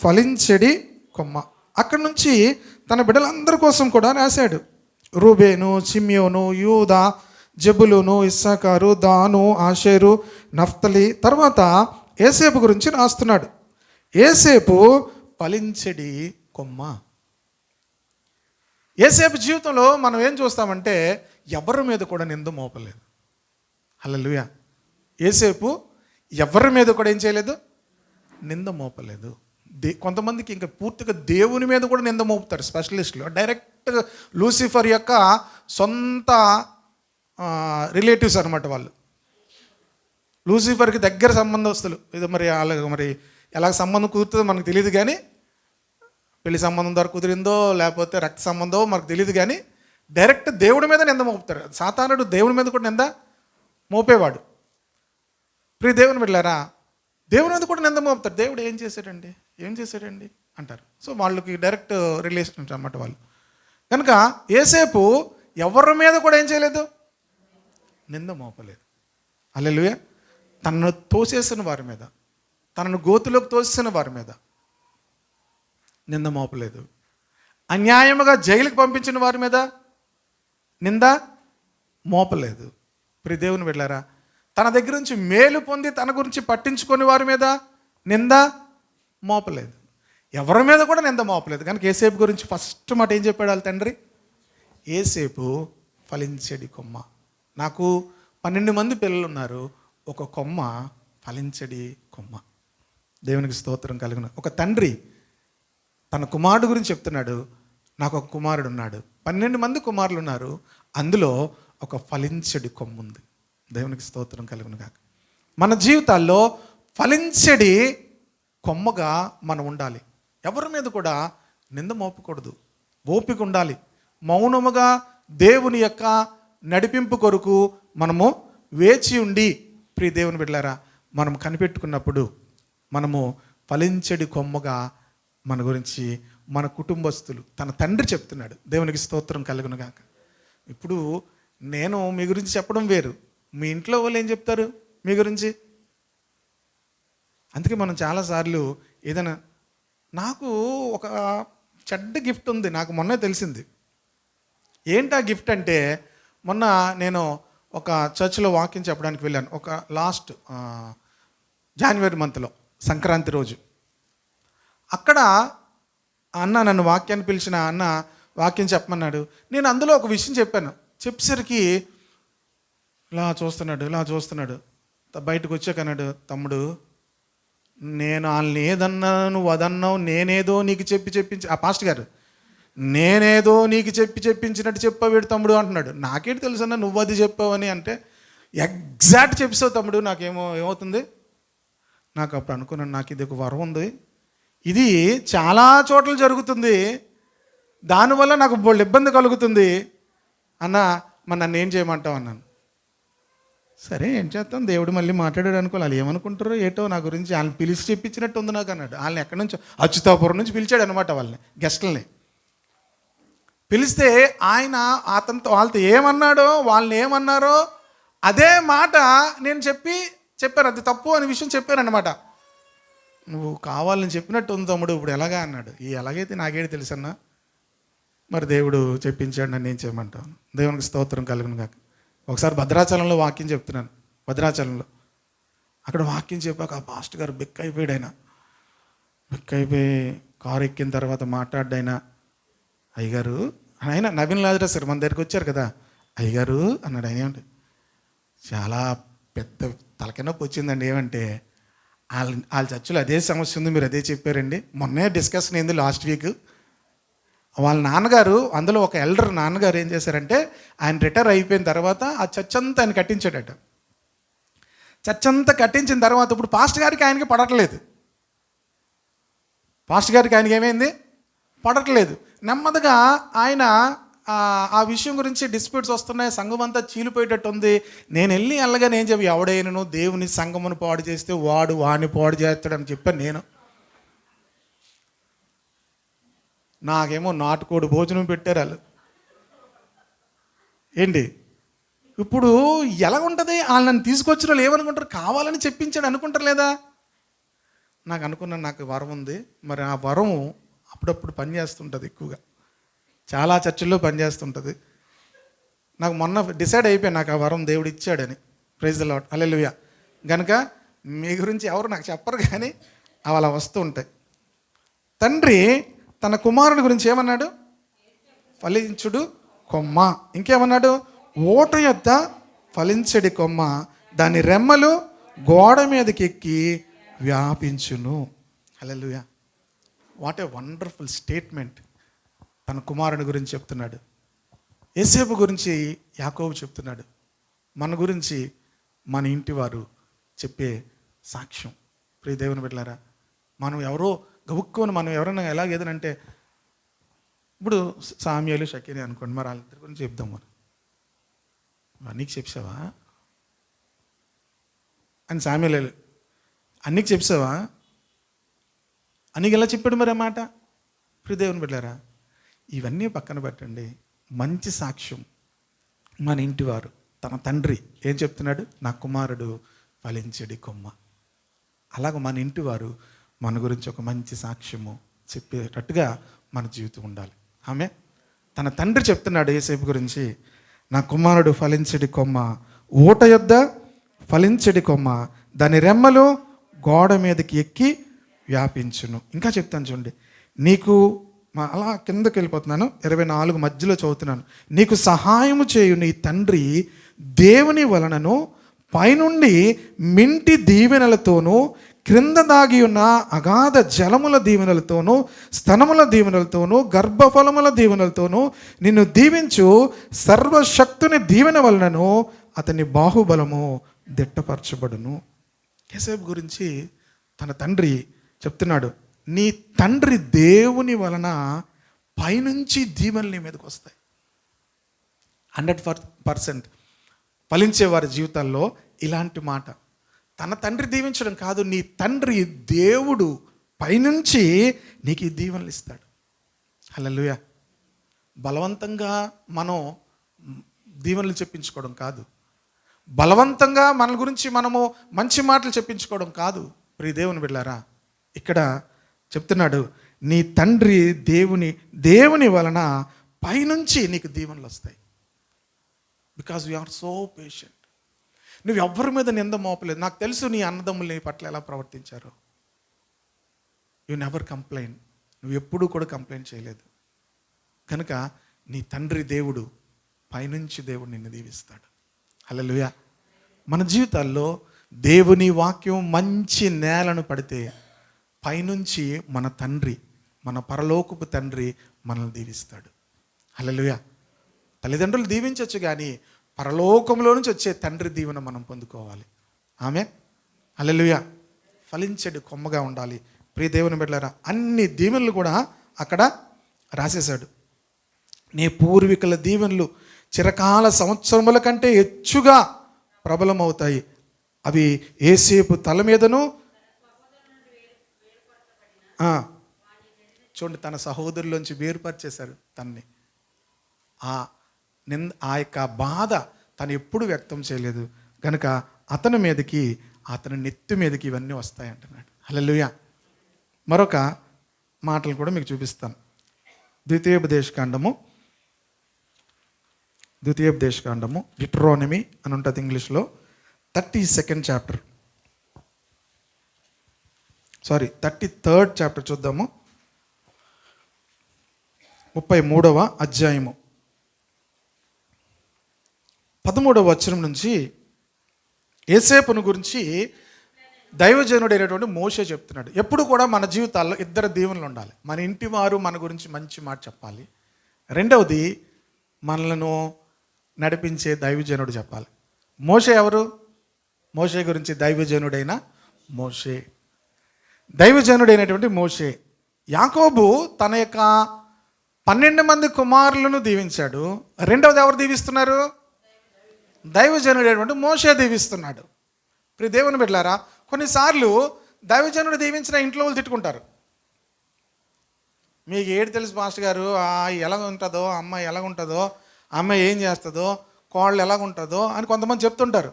A: ఫలించెడి కొమ్మ. అక్కడి నుంచి తన బిడ్డలందరి కోసం కూడా రాశాడు. రూబేను, షిమ్యోను, యూదా, జెబులూను, ఇస్సాకారు, దాను, ఆషేరు, నఫ్తలి. తర్వాత యోసేపు గురించి రాస్తున్నాడు. యోసేపు ఫలించెడి కొమ్మ. యోసేపు జీవితంలో మనం ఏం చూస్తామంటే ఎవరి మీద కూడా నింద మోపలేదు. హల్లెలూయా. యోసేపు ఎవరి మీద కూడా ఏం చేయలేదు? నింద మోపలేదు. కొంతమందికి ఇంకా పూర్తిగా దేవుని మీద కూడా నింద మోపుతారు స్పెషలిస్టులు. డైరెక్ట్గా లూసిఫర్ యొక్క సొంత రిలేటివ్స్ అనమాట వాళ్ళు. లూసిఫర్కి దగ్గర సంబంధస్తులు. ఇది మరి వాళ్ళకి మరి ఎలా సంబంధం కుదురుతుందో మనకు తెలియదు, కానీ పెళ్లి సంబంధం ద్వారా కుదిరిందో లేకపోతే రక్త సంబంధమో మనకు తెలియదు, కానీ డైరెక్ట్ దేవుడి మీద నింద మోపుతారు. సాతానుడు దేవుడి మీద కూడా నింద మోపేవాడు. ప్రియ దేవుని బిడ్డలారా, దేవుని మీద కూడా నింద మోపుతారు. దేవుడు ఏం చేశాడండి అంటారు. సో వాళ్ళకి డైరెక్ట్ రిలేషన్ అన్నమాట వాళ్ళు. కనుక యేసేపు ఎవరి మీద కూడా ఏం చేయలేదు, నింద మోపలేదు. హల్లెలూయా. తనను తోసేసిన వారి మీద, తనను గోతులోకి తోసేసిన వారి మీద నింద మోపలేదు. అన్యాయముగా జైలుకి పంపించిన వారి మీద నింద మోపలేదు. ప్రియ దేవుని బిడ్డలారా, తన దగ్గర నుంచి మేలు పొంది తన గురించి పట్టించుకొని వారి మీద నింద మోపలేదు. ఎవరి మీద కూడా నింద మోపలేదు. కనుక యేసేపు గురించి ఫస్ట్ మాట ఏం చెప్పాడు వాళ్ళ తండ్రి? యేసేపు ఫలించడి కొమ్మ. నాకు 12 మంది పిల్లలు ఉన్నారు, ఒక కొమ్మ ఫలించడి కొమ్మ. దేవునికి స్తోత్రం కలుగును. ఒక తండ్రి తన కుమారుడు గురించి చెప్తున్నాడు, నాకు ఒక కుమారుడు ఉన్నాడు. 12 మంది కుమారులు ఉన్నారు, అందులో ఒక ఫలించడి కొమ్మ ఉంది. దేవునికి స్తోత్రం కలుగును గాక. మన జీవితాల్లో ఫలించడి కొమ్మగా మనం ఉండాలి. ఎవరి మీద కూడా నింద మోపకూడదు. ఓపిక ఉండాలి. మౌనముగా దేవుని యొక్క నడిపింపు కొరకు మనము వేచి ఉండి, ప్రియ దేవుని బిడ్డలారా, మనం కనిపెట్టుకున్నప్పుడు మనము ఫలించడి కొమ్మగా మన గురించి మన కుటుంబస్తులు, తన తండ్రి చెప్తున్నాడు. దేవునికి స్తోత్రం కలుగును గాక. ఇప్పుడు నేను మీ గురించి చెప్పడం వేరు, మీ ఇంట్లో వాళ్ళు ఏం చెప్తారు మీ గురించి? అందుకే మనం చాలాసార్లు ఏదైనా, నాకు ఒక చెడ్డ గిఫ్ట్ ఉంది, నాకు మొన్నే తెలిసింది. ఏంటి ఆ గిఫ్ట్ అంటే, మొన్న నేను ఒక చర్చ్లో వాక్యం చెప్పడానికి వెళ్ళాను. ఒక లాస్ట్ జనవరి మంత్లో సంక్రాంతి రోజు. అక్కడ అన్న నన్ను వాక్యాన్ని పిలిచిన అన్న వాక్యం చెప్పమన్నాడు. నేను అందులో ఒక విషయం చెప్పాను. చెప్పేసరికి ఇలా చూస్తున్నాడు. బయటకు వచ్చాక అన్నాడు, తమ్ముడు నేను వాళ్ళని ఏదన్నా నువ్వు అదన్నావు, నేనేదో నీకు చెప్పించి ఆ పాస్టర్ గారు నేనేదో నీకు చెప్పించినట్టు చెప్పావేడు తమ్ముడు అంటున్నాడు. నాకేంటి తెలుసు అన్న నువ్వు అది చెప్పావని అంటే, ఎగ్జాక్ట్ చెప్పావు తమ్ముడు. ఏమవుతుంది నాకు అప్పుడు అనుకున్నాను, నాకు ఇది ఒక వరం ఉంది, ఇది చాలా చోట్ల జరుగుతుంది, దానివల్ల నాకు బోల్డ్ ఇబ్బంది కలుగుతుంది అన్న, మరి నన్ను ఏం చేయమంటావు అన్నాను. సరే ఏం చేస్తాం, దేవుడు మళ్ళీ మాట్లాడాడు అనుకోవాలి. వాళ్ళు ఏమనుకుంటారో ఏటో నా గురించి, వాళ్ళని పిలిచి చెప్పించినట్టు ఉంది నాకు అన్నాడు. వాళ్ళని ఎక్కడి నుంచో అచ్యుతాపురం నుంచి పిలిచాడు అనమాట, వాళ్ళని గెస్టుల్ని పిలిస్తే ఆయన వాళ్ళతో ఏమన్నాడో, వాళ్ళని ఏమన్నారో అదే మాట నేను చెప్పాను. అది తప్పు అనే విషయం చెప్పాను అనమాట. నువ్వు కావాలని చెప్పినట్టు ఉంది తమ్ముడు, ఇప్పుడు ఎలాగా అన్నాడు. ఎలాగైతే నాకేంటి తెలుసన్నా, మరి దేవుడు చెప్పించాడు, నన్ను ఏం చేయమంటాను. దేవునికి స్తోత్రం కలుగును కాక. ఒకసారి భద్రాచలంలో వాక్యం చెప్తున్నాను. భద్రాచలంలో అక్కడ వాక్యం చెప్పాక ఆ పాస్టర్ గారు బెక్కైపోయాడు. బెక్కైపోయి కారు ఎక్కిన తర్వాత మాట్లాడ్డాయన, అయ్యగారు ఆయన నవీన్ లాజరస్ సార్ మన దగ్గరికి వచ్చారు కదా, అయ్యగారు అన్నాడు. ఆయన ఏమంటే చాలా పెద్ద తలకెనొప్పి వచ్చిందండి. ఏమంటే వాళ్ళ చర్చలో అదే సమస్య ఉంది, మీరు అదే చెప్పారండి. మొన్నే డిస్కషన్ అయింది లాస్ట్ వీక్. వాళ్ళ నాన్నగారు, అందులో ఒక ఎల్డర్ నాన్నగారు ఏం చేశారంటే, ఆయన రిటైర్ అయిపోయిన తర్వాత ఆ చర్చ్ అంతా ఆయన కట్టించాడట. చర్చ్ అంతా కట్టించిన తర్వాత ఇప్పుడు పాస్టర్ గారికి ఆయనకి పడట్లేదు. పాస్టర్ గారికి ఆయనకి ఏమైంది పడట్లేదు. నెమ్మదిగా ఆయన ఆ విషయం గురించి డిస్ప్యూట్స్ వస్తున్నాయి, సంఘం అంతా చీలిపోయేటట్టు ఉంది. నేను వెళ్ళగానే ఏం చెప్పి, ఎవడైనాను దేవుని సంఘమును పాడు చేస్తే వాడిని పాడు చేస్తాడని చెప్పాను నేను. నాకేమో నాటుకోడి భోజనం పెట్టారు వాళ్ళు. ఏంటి ఇప్పుడు ఎలా ఉంటుంది? వాళ్ళు నన్ను తీసుకొచ్చిన వాళ్ళు ఏమనుకుంటారు, కావాలని చెప్పించాడు అనుకుంటారు లేదా? నాకు అనుకున్నాను, నాకు వరం ఉంది, మరి ఆ వరం అప్పుడప్పుడు పనిచేస్తుంటుంది, ఎక్కువగా చాలా చర్చిల్లో పనిచేస్తుంటుంది. నాకు మొన్న డిసైడ్ అయిపోయాను, నాకు ఆ వరం దేవుడు ఇచ్చాడని. ప్రైజ్ ది లార్డ్, హల్లెలూయా. కనుక మీ గురించి ఎవరు నాకు చెప్పరు, కానీ అవి అలా వస్తూ ఉంటాయి. తండ్రి తన కుమారుని గురించి ఏమన్నాడు? ఫలించుడు కొమ్మ. ఇంకేమన్నాడు? ఓట యొద్ద ఫలించడి కొమ్మ, దాని రెమ్మలు గోడ మీదకి ఎక్కి వ్యాపించును. Hallelujah. What a wonderful statement. తన కుమారుని గురించి చెప్తున్నాడు. యేసేపు గురించి యాకోబు చెప్తున్నాడు. మన గురించి మన ఇంటి వారు చెప్పే సాక్ష్యం. ప్రియ దేవుని బిడ్డలారా, మనం ఎవరో గబుక్కుని మనం ఎవరైనా ఎలాగేదనంటే, ఇప్పుడు సామ్యాలు షకీని అనుకోండి, మరి వాళ్ళిద్దరి గురించి చెప్దాం. అన్నీకి చెప్పావా అని సామ్యాలు అన్నీకి చెప్పావా అన్నీకి ఎలా చెప్పాడు మరి ఆ మాట? ప్రియ దేవుని బిడ్డలారా, ఇవన్నీ పక్కన పెట్టండి. మంచి సాక్ష్యం మన ఇంటివారు, తన తండ్రి ఏం చెప్తున్నాడు? నా కుమారుడు ఫలించడి కొమ్మ. అలాగ మన ఇంటివారు మన గురించి ఒక మంచి సాక్ష్యము చెప్పేటట్టుగా మన జీవితం ఉండాలి. ఆమె తన తండ్రి చెప్తున్నాడు యేసేపు గురించి, నా కుమారుడు ఫలించడి కొమ్మ, ఊట యొద్ద ఫలించడి కొమ్మ, దాని రెమ్మలు గోడ మీదకి ఎక్కి వ్యాపించును. ఇంకా చెప్తాను చూడండి, నీకు అలా కిందకి వెళ్ళిపోతున్నాను, 24 మధ్యలో చదువుతున్నాను. నీకు సహాయము చేయు నీ తండ్రి దేవుని వలనను పైనుండి మింటి దీవెనలతోనూ క్రింద దాగి ఉన్న అగాధ జలముల దీవెనలతోనూ స్తనముల దీవెనలతోనూ గర్భఫలముల దీవెనలతోనూ నిన్ను దీవించు సర్వశక్తుని దీవెన వలనను అతని బాహుబలము దిట్టపరచబడును. యేసేపు గురించి తన తండ్రి చెప్తున్నాడు, నీ తండ్రి దేవుని వలన పైనుంచి దీవెనలు నీ మీదకి వస్తాయి. 100% ఫలించే వారి జీవితాల్లో ఇలాంటి మాట. తన తండ్రి దీవించడం కాదు, నీ తండ్రి దేవుడు పైనుంచి నీకు ఈ దీవెనలు ఇస్తాడు. హల్లెలూయా. బలవంతంగా మనం దీవెనలు చెప్పించుకోవడం కాదు, బలవంతంగా మన గురించి మనము మంచి మాటలు చెప్పించుకోవడం కాదు. ప్రియ దేవుని బిడ్డలారా, ఇక్కడ చెప్తున్నాడు, నీ తండ్రి దేవుని వలన పైనుంచి నీకు దీవెనలు వస్తాయి. Because you are so patient. నువ్వు ఎవ్వరి మీద నింద మోపలేదు. నాకు తెలుసు నీ అన్నదమ్ములు నీ పట్ల ఎలా ప్రవర్తించారో. You never complaint. నువ్వు ఎప్పుడూ కూడా కంప్లైంట్ చేయలేదు. కనుక నీ తండ్రి దేవుడు పైనుంచి దేవుడు నిన్ను దీవిస్తాడు. హల్లెలూయా. మన జీవితాల్లో దేవుని వాక్యం మంచి నేలను పడితే పైనుంచి మన తండ్రి, మన పరలోకపు తండ్రి మనల్ని దీవిస్తాడు. హల్లెలూయా. తల్లిదండ్రులు దీవించవచ్చు, కానీ పరలోకంలో నుంచి వచ్చే తండ్రి దీవెన మనం పొందుకోవాలి. ఆమె హల్లెలూయా. ఫలించడి కొమ్మగా ఉండాలి. ప్రియ దేవుని బిడ్డలారా, అన్ని దీవెనలు కూడా అక్కడ రాసేశాడు. నీ పూర్వీకుల దీవెనలు చిరకాల సంవత్సరముల కంటే హెచ్చుగా ప్రబలమవుతాయి. అవి యేసేపు తల మీదను చూడండి, తన సహోదరులోంచి వేరుపరిచేశారు తన్ని. ఆ యొక్క బాధ తను ఎప్పుడు వ్యక్తం చేయలేదు కనుక అతని మీదకి, అతని నెత్తి మీదకి ఇవన్నీ వస్తాయి అంటున్నాడు. హల్లెలూయా. మరొక మాటలు కూడా మీకు చూపిస్తాను. ద్వితీయోపదేశకాండము డిట్రోనమీ అని ఉంటుంది ఇంగ్లీష్లో, 32nd చాప్టర్, 33rd చాప్టర్ చూద్దాము. 33వ అధ్యాయము 13వ వచనం నుంచి యేసేపును గురించి దైవజనుడైనటువంటి మోషే చెప్తున్నాడు. ఎప్పుడు కూడా మన జీవితాల్లో ఇద్దరు దీవెనలు ఉండాలి. మన ఇంటి వారు మన గురించి మంచి మాట చెప్పాలి. రెండవది, మనలను నడిపించే దైవజనుడు చెప్పాలి. మోషే ఎవరు? మోషే గురించి దైవజనుడైన మోషే, దైవజనుడైనటువంటి మోషే. యాకోబు తన యొక్క 12 మంది కుమారులను దీవించాడు. రెండవది ఎవరు దీవిస్తున్నారు? దైవజనుడైనటువంటి మోషే దీవిస్తున్నాడు. ప్రియ దేవుని బిడ్డలారా, కొన్నిసార్లు దైవజనుడు దీవించిన ఇంట్లో వాళ్ళు తిట్టుకుంటారు. మీకు ఏడు తెలుసు మాస్టర్ గారు, ఎలాగ ఉంటుందో అమ్మాయి, ఎలాగ ఉంటుందో అమ్మాయి, ఏం చేస్తుందో, కోళ్ళు ఎలాగుంటుందో అని కొంతమంది చెప్తుంటారు.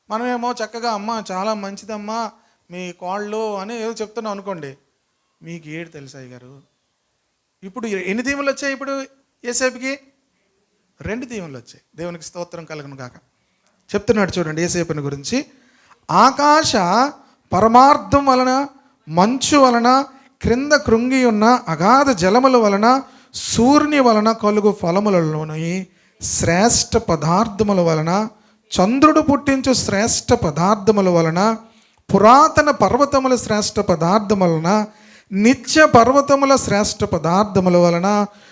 A: మనమేమో చక్కగా అమ్మ చాలా మంచిదమ్మా మీ కోళ్ళు అని ఏదో చెప్తున్నాం అనుకోండి. మీకు ఏడు తెలుసాయి గారు. ఇప్పుడు ఎన్ని దీవెనలు వచ్చాయి? ఇప్పుడు యేసేపుకి 2 దీవెనలు వచ్చాయి. దేవునికి స్తోత్రం కలుగును గాక. చెప్తున్నాడు చూడండి యేసేపుని గురించి, ఆకాశ పరమార్థం వలన, మంచు వలన, క్రింద కృంగి ఉన్న అగాధ జలముల వలన, సూర్యుని వలన కలుగు ఫలములలోని శ్రేష్ఠ పదార్థముల వలన, చంద్రుడు పుట్టించు శ్రేష్ఠ పదార్థముల వలన, పురాతన పర్వతముల శ్రేష్ఠ పదార్థముల వలన, నిత్య పర్వతముల శ్రేష్ఠ పదార్థముల వలన,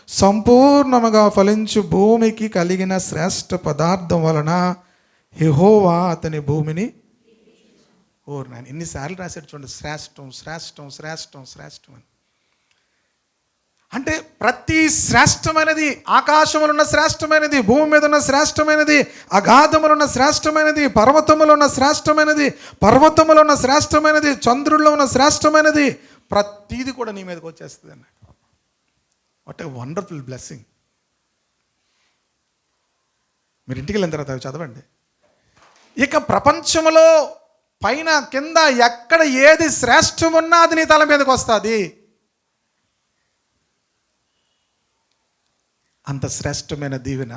A: సంపూర్ణముగా ఫలించు భూమికి కలిగిన శ్రేష్ఠ పదార్థం వలన యెహోవా అతని భూమిని నాయన ఎన్నిసార్లు రాశాడు చూడండి, శ్రేష్టం శ్రేష్టం శ్రేష్టం శ్రేష్టం అని. అంటే ప్రతి శ్రేష్టమైనది, ఆకాశములు ఉన్న శ్రేష్టమైనది, భూమి మీద ఉన్న శ్రేష్టమైనది, అగాధములు ఉన్న శ్రేష్టమైనది, పర్వతములు ఉన్న శ్రేష్టమైనది, పర్వతములు ఉన్న శ్రేష్టమైనది, చంద్రుల్లో ఉన్న శ్రేష్టమైనది, ప్రతీది కూడా నీ మీదకి వచ్చేస్తుంది అన్నాడు. What a wonderful blessing. మీరు ఇంటికి వెళ్ళిన తర్వాత అవి చదవండి. ఇక ప్రపంచంలో పైన కింద ఎక్కడ ఏది శ్రేష్టం ఉన్నా అది నీ తల మీదకి వస్తుంది. అంత శ్రేష్టమైన దీవెన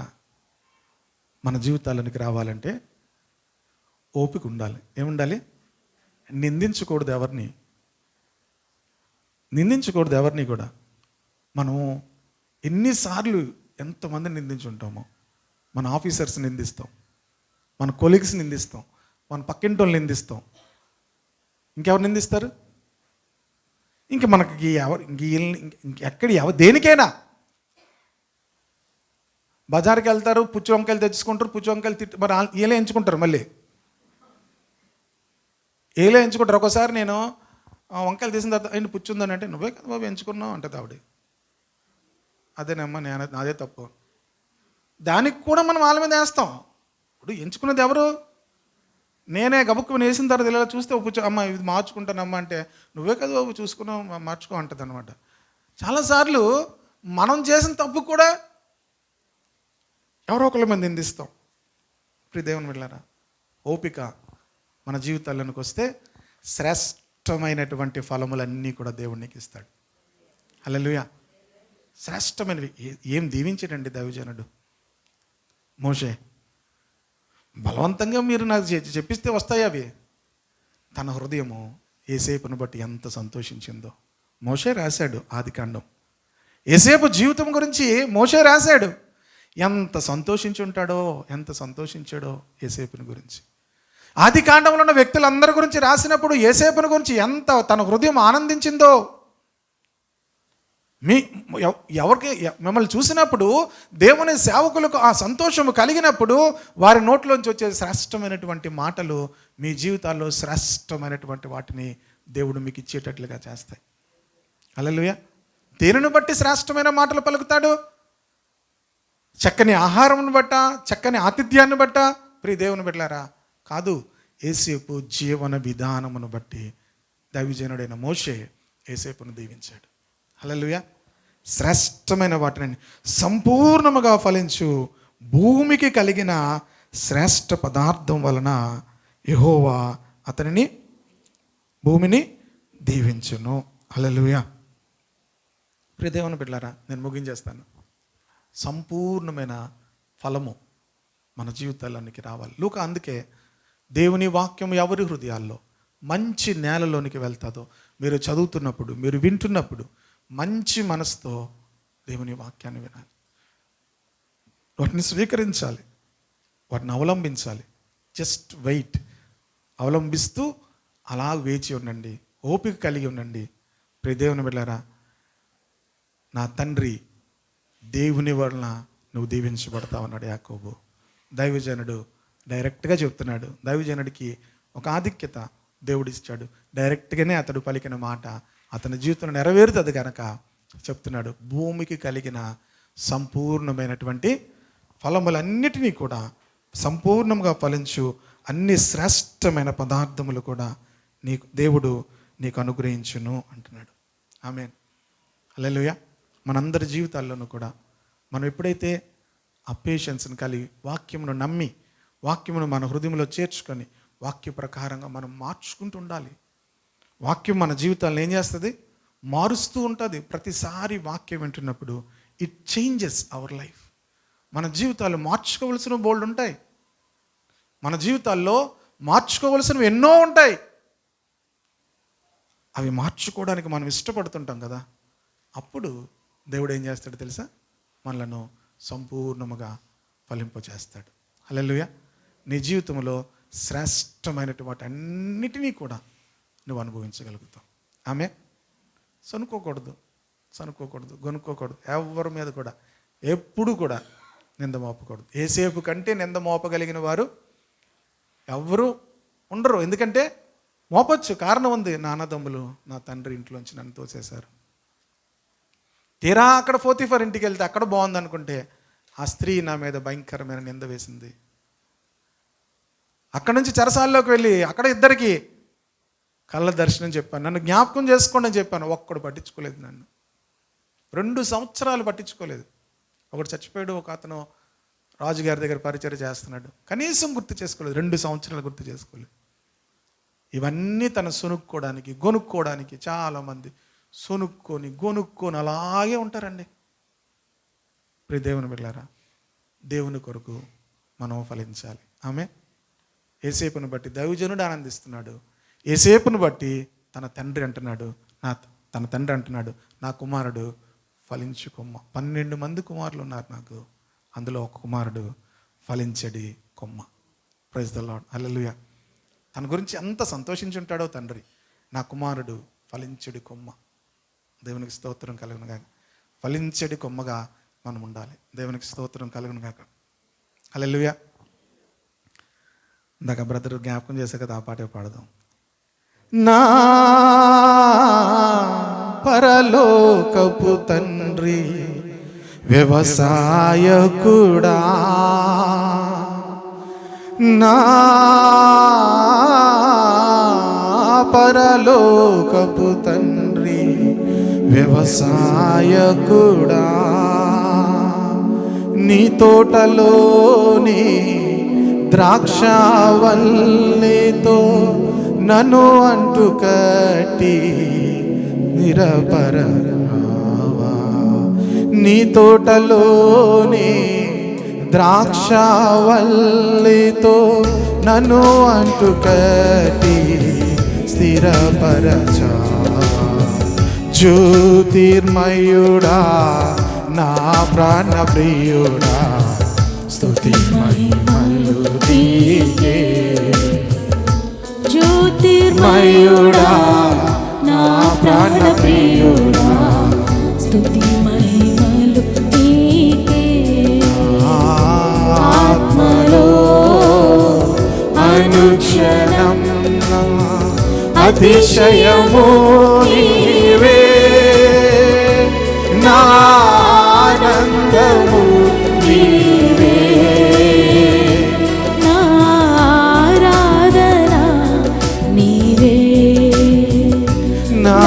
A: మన జీవితాలనికి రావాలంటే ఓపిక ఉండాలి. ఏముండాలి? నిందించకూడదు ఎవరిని కూడా. మనం ఎన్నిసార్లు ఎంతమందిని నిందించుంటామో. మన ఆఫీసర్స్ నిందిస్తాం, మన కొలీగ్స్ నిందిస్తాం, మన పక్కింటి వాళ్ళు నిందిస్తాం. ఇంకెవరు నిందిస్తారు? ఇంక మనకి దేనికైనా బజార్కి వెళ్తారు, పుచ్చి వంకాయలు తెచ్చుకుంటారు, పుచ్చి వంకాయలు మరి ఏలే ఎంచుకుంటారు, మళ్ళీ ఏలే ఎంచుకుంటారు. ఒకసారి నేను వంకాయలు తీసిన తర్వాత ఆయన పుచ్చి ఉందని అంటే, నువ్వే కదా బాబు ఎంచుకున్నావు అంటది ఆవిడ. అదేనమ్మా, అదే తప్పు. దానికి కూడా మనం వాళ్ళ మీద వేస్తాం. ఇప్పుడు ఎంచుకున్నది ఎవరు? నేనే గబుక్కుని వేసిన తర్వాత ఇలా చూస్తే పుచ్చు, అమ్మ ఇది మార్చుకుంటానమ్మా అంటే, నువ్వే కదా బాబు చూసుకున్నావు, మార్చుకో అంటది అనమాట. చాలాసార్లు మనం చేసిన తప్పు కూడా ఎవరో ఒకళ్ళ మీద నిందిస్తాం. ఇప్పుడు దేవుని బిడ్డలారా, ఓపిక మన జీవితాల్లోనికి వస్తే శ్రేష్టమైనటువంటి ఫలములన్నీ కూడా దేవునికి ఇస్తాడు. హల్లెలూయా. శ్రేష్టమైనవి ఏం దీవించాడండి దైవజనుడు మోషే. బలవంతంగా మీరు నాకు చెప్పిస్తే వస్తాయి అవి. తన హృదయము యోసేపును బట్టి ఎంత సంతోషించిందో మోషే రాశాడు ఆదికాండం. యోసేపు జీవితం గురించి మోషే రాశాడు. ఎంత సంతోషించాడో యోసేపుని గురించి. ఆదికాండంలో ఉన్న వ్యక్తులందరి గురించి రాసినప్పుడు యోసేపుని గురించి ఎంత తన హృదయం ఆనందించిందో. ఎవరికి మిమ్మల్ని చూసినప్పుడు దేవుని సేవకులకు ఆ సంతోషము కలిగినప్పుడు వారి నోట్లోంచి వచ్చే శ్రేష్టమైనటువంటి మాటలు మీ జీవితాల్లో శ్రేష్టమైనటువంటి వాటిని దేవుడు మీకు ఇచ్చేటట్లుగా చేస్తాయి. హల్లెలూయా. దేనిని బట్టి శ్రేష్టమైన మాటలు పలుకుతాడు? చక్కని ఆహారమును బట్ట, చక్కని ఆతిథ్యాన్ని బట్ట? ప్రియ దేవుని బిడ్డలారా, కాదు. యోసేపు జీవన విధానమును బట్టి దైవజనుడైన మోషే యోసేపును దీవించాడు. హల్లెలూయా. శ్రేష్టమైన వాటిని సంపూర్ణముగా ఫలించు భూమికి కలిగిన శ్రేష్ఠ పదార్థం వలన యెహోవా అతనిని భూమిని దీవించును. హల్లెలూయా. ప్రియ దేవుని బిడ్డలారా, నేను ముగించేస్తాను. సంపూర్ణమైన ఫలము మన జీవితాల్లోనికి రావాలి. లూకా అందుకే దేవుని వాక్యం ఎవరి హృదయాల్లో మంచి నేలలోనికి వెళ్తాదో మీరు చదువుతున్నప్పుడు, మీరు వింటున్నప్పుడు మంచి మనసుతో దేవుని వాక్యాన్ని వినాలి, వాటిని స్వీకరించాలి, వాటిని అవలంబించాలి. Just wait. అవలంబిస్తూ అలా వేచి ఉండండి, ఓపిక కలిగి ఉండండి. ప్రియ దేవుని బిడ్డలారా, నా తండ్రి దేవుని వలన నువ్వు దీవించబడతావు అన్నాడు యాకోబు. దైవజనుడు డైరెక్ట్గా చెప్తున్నాడు. దైవజనుడికి ఒక ఆధిక్యత దేవుడు ఇచ్చాడు. డైరెక్ట్గానే అతడు పలికిన మాట అతని జీవితంలో నెరవేరుతుంది కనుక చెప్తున్నాడు, భూమికి కలిగిన సంపూర్ణమైనటువంటి ఫలములన్నిటినీ కూడా సంపూర్ణంగా ఫలించు అన్ని శ్రేష్టమైన పదార్థములు కూడా దేవుడు నీకు అనుగ్రహించును అంటున్నాడు. ఆమేన్. హల్లెలూయా. మనందరి జీవితాల్లోనూ కూడా మనం ఎప్పుడైతే ఆ పేషెన్స్ని కలిగి వాక్యమును నమ్మి వాక్యమును మన హృదయంలో చేర్చుకొని వాక్య ప్రకారంగా మనం మార్చుకుంటూ ఉండాలి. వాక్యం మన జీవితాలను ఏం చేస్తుంది? మారుస్తూ ఉంటుంది. ప్రతిసారి వాక్యం వింటున్నప్పుడు ఇట్ చేంజెస్ అవర్ లైఫ్. మన జీవితాలు మార్చుకోవలసిన బోల్డ్ ఉంటాయి. మన జీవితాల్లో మార్చుకోవలసినవి ఎన్నో ఉంటాయి. అవి మార్చుకోవడానికి మనం ఇష్టపడుతుంటాం కదా. అప్పుడు దేవుడు ఏం చేస్తాడు తెలుసా? మనలను సంపూర్ణముగా ఫలింపచేస్తాడు. హల్లెలూయా. నీ జీవితంలో శ్రేష్టమైనటువంటి వాటి అన్నిటినీ కూడా నువ్వు అనుభవించగలుగుతావు. ఆమె సనుక్కోకూడదు, గొనుక్కోకూడదు. ఎవరి మీద కూడా ఎప్పుడు కూడా నింద మోపకూడదు. యోసేపు కంటే నింద మోపగలిగిన వారు ఎవరు ఉండరు. ఎందుకంటే మోపచ్చు, కారణం ఉంది. నా అన్నదమ్ములు నా తండ్రి ఇంట్లోంచి నన్ను తోసేశారు. తీరా అక్కడ పోతీఫర్ ఇంటికి వెళ్తే అక్కడ బాగుంది అనుకుంటే ఆ స్త్రీ నా మీద భయంకరమైన నింద వేసింది. అక్కడ నుంచి చెరసాల్లోకి వెళ్ళి అక్కడ ఇద్దరికి కళ్ళ దర్శనం చెప్పాను. నన్ను జ్ఞాపకం చేసుకోండి అని చెప్పాను. ఒక్కడు పట్టించుకోలేదు నన్ను. 2 సంవత్సరాలు పట్టించుకోలేదు. ఒకడు చచ్చిపోయాడు, ఒక అతను రాజుగారి దగ్గర పరిచయం చేస్తున్నాడు. కనీసం గుర్తు చేసుకోలేదు. 2 సంవత్సరాలు గుర్తు చేసుకోలేదు. ఇవన్నీ తన గొనుక్కోవడానికి చాలామంది గొనుక్కొని అలాగే ఉంటారండి. ప్రియ దేవుని బిడ్డలారా, దేవుని కొరకు మనం ఫలించాలి. ఆమె యేసేపును బట్టి దైవజనుడు ఆనందిస్తున్నాడు. యేసేపును బట్టి తన తండ్రి అంటున్నాడు, నా కుమారుడు ఫలించు కొమ్మ. 12 మంది కుమారులు ఉన్నారు నాకు, అందులో ఒక కుమారుడు ఫలించడి కొమ్మ. ప్రైజ్ ద లార్డ్, హల్లెలూయా. తన గురించి ఎంత సంతోషించి ఉంటాడో తండ్రి. నా కుమారుడు ఫలించడి కొమ్మ. దేవునికి స్తోత్రం కలుగును గాక. ఫలించడి కొమ్మగా మనం ఉండాలి. దేవునికి స్తోత్రం కలుగును గాక. హల్లెలూయా. ఇందాక బ్రదర్ జ్ఞాపకం చేసే కదా, ఆ పాటే పాడదాం. నా పరలోకపు తండ్రి వ్యవసాయకుడా, నా పరలోకపు తండ్రి వ్యవసాయకుడా, నీ తోటలోని ద్రాక్షవల్లితో నన్ను అంటుకట్టి నిరపరవా. నీ తోటలోని ద్రాక్షవల్లితో నన్ను అంటుకట్టి స్థిరపరచా. జ్యోతిర్మయుడా, నా ప్రాణ ప్రియుడా, స్తుతి మహిమలు నీకే. జ్యోతిర్మయుడా, నా ప్రాణ ప్రియుడా, స్తుతి మహిమలు నీకే. ఆత్మలో అనుక్షణం అతిశయము నీవే, నా ఆనందము నీవే.
B: నా ఆరాధన నీవే,
A: నా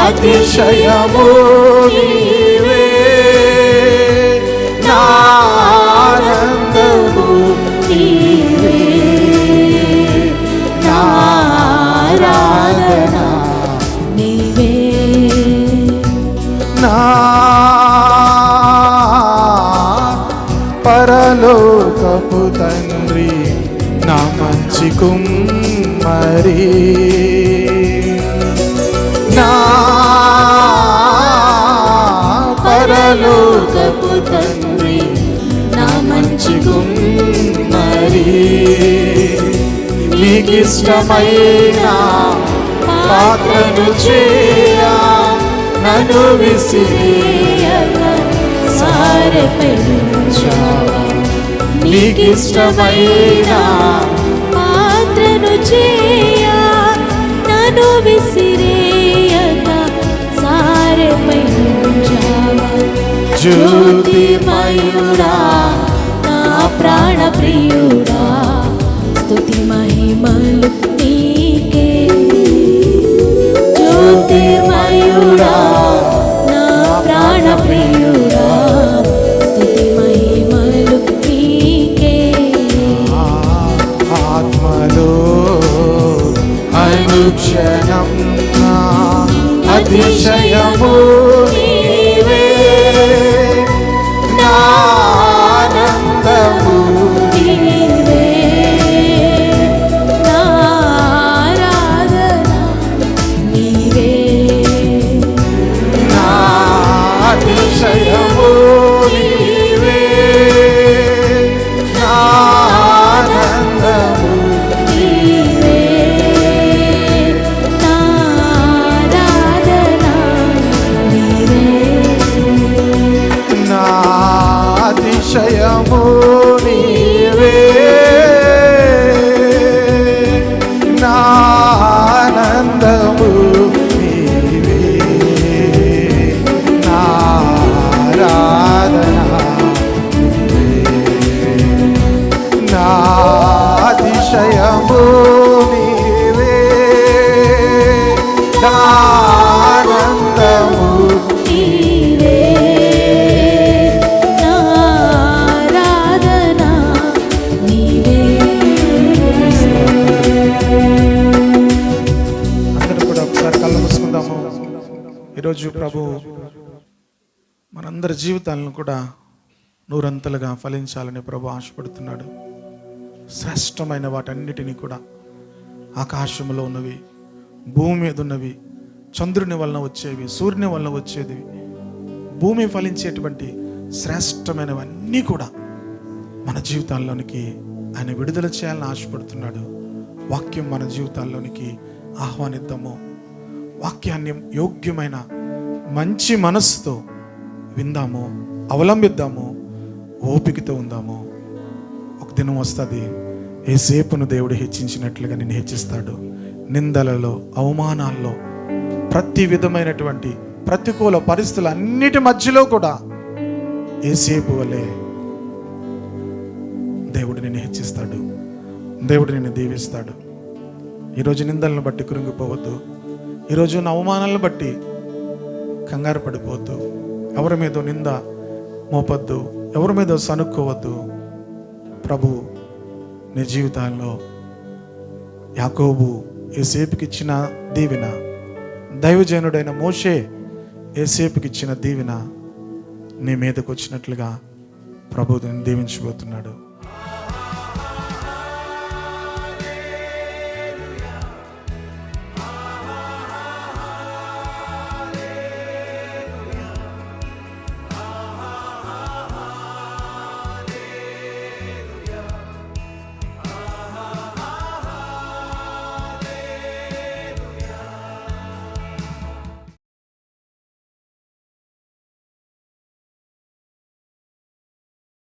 A: అతిశయము నీవే, నా ఆనందము నీవే. నా ఆరాధన
B: నీవే,
A: నా పరలోకపు తండ్రి, నా మంచి కుమ్మరి, నా పరలోకపు తండ్రి, నా మంచి కుమ్మరి. నీకిష్టమైన పాత్రను చేయ నన్ను విసిరియగా
B: సారపెంచావా.
A: నీకిష్టమైన
B: పాత్రను చేయ నన్ను విసిరియగా సారపెంచావా. జ్యోతిర్మయుడా, నా ప్రాణ ప్రియుడా, స్తుతి మహిమలు నీకే. జ్యోతిర్మయుడా, నా ప్రాణ ప్రియుడా, స్తుతి మహిమలు నీకే.
A: ఆత్మలో అనుక్షణం నా అతిశయము నీవే, నా ఆనందము
B: నీవే, నా ఆరాధన నీవే.
A: నా అతిశయము నీవే, నా ఆనందము
B: నీవే, నా ఆరాధన
A: ఆశ్రయము నీవే, నా ఆనందము
B: నీవే, నా ఆరాధన నీవే.
A: అందరూ కూడా ఒకసారి కళ్ళు మూసుకుందాము. ఈరోజు ప్రభు మనందరి జీవితాలను కూడా నూరంతలుగా ఫలించాలని ప్రభు ఆశపడుతున్నాడు. శ్రేష్టమైన వాటన్నిటినీ కూడా, ఆకాశంలో ఉన్నవి, భూమి మీద ఉన్నవి, చంద్రుని వలన వచ్చేవి, సూర్యుని వలన వచ్చేది, భూమి ఫలించేటువంటి శ్రేష్టమైనవన్నీ కూడా మన జీవితాల్లోనికి ఆయన విడుదల చేయాలని ఆశపడుతున్నాడు. వాక్యం మన జీవితాల్లోనికి ఆహ్వానిద్దాము. వాక్యాన్ని యోగ్యమైన మంచి మనస్సుతో విందాము, అవలంబిద్దాము, ఓపికతో ఉందాము. ఒక దినం వస్తుంది, ఏసేపును దేవుడు హెచ్చించినట్లుగా నిన్ను హెచ్చిస్తాడు. నిందలలో, అవమానాల్లో, ప్రతి విధమైనటువంటి ప్రతికూల పరిస్థితులు అన్నిటి మధ్యలో కూడా ఏసేపు వలె దేవుడు నిన్ను హెచ్చిస్తాడు. దేవుడు నిన్ను దీవిస్తాడు. ఈరోజు నిందలను బట్టి కృంగిపోవద్దు. ఈరోజు నా అవమానాలను బట్టి కంగారు పడిపోవద్దు. ఎవరి మీద నింద మోపద్దు, ఎవరి మీద సనుక్కోవద్దు. ప్రభు నీ జీవితాల్లో యాకోబు యోసేపుకి ఇచ్చిన దీవెన, దైవజనుడైన మోషే యోసేపుకి ఇచ్చిన దీవెన నీ మీదకు వచ్చినట్లుగా ప్రభు దీవించబోతున్నాడు.